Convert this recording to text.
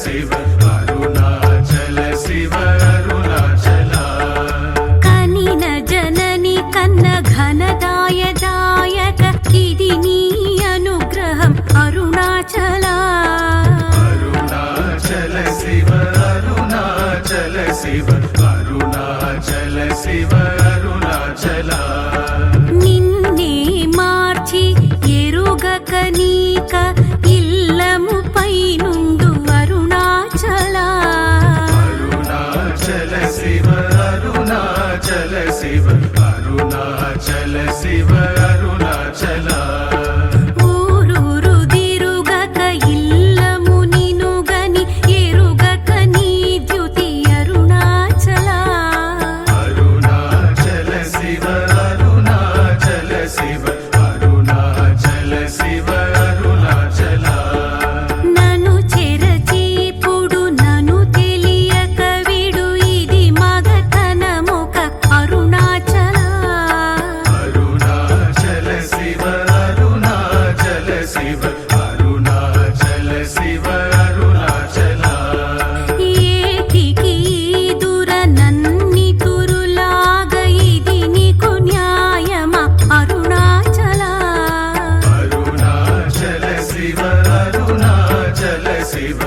शिव अरुणाचल शिव अरुणाचल कनिन जननी कन्न घनदाय दायक इदि नी अनुग्रहं अरुणाचल अरुणाचल शिव अरुणाचल शिव अरुणाचल शिव अरुणाचल నిన్నే మార్చి ఎరుగక నీక ఇల్లముపై నుండు అరుణాచల अरुणाचल शिव अरुणाचल शिव अरुणाचल शिव अरुणाचल ఊరూరు దిరుగక ఇల్లము నినుగని ఎరుగక నీ ద్యుతి అరుణాచల अरुणाचल शिव अरुणाचल शिव अरुणाचल शिव अरुणाचल నను చెరచీపుడు నను తెలియక విడు ఇది మగతనముక అరుణాచల अरुणाचल शिव अरुणाचल शिव अरुणाचल शिव अरुणाचल ఏటికి దుర నన్ని తురులాగ ఇది నీకు న్యాయమా అరుణాచల अरुणाचल शिव अरुणाचल शिव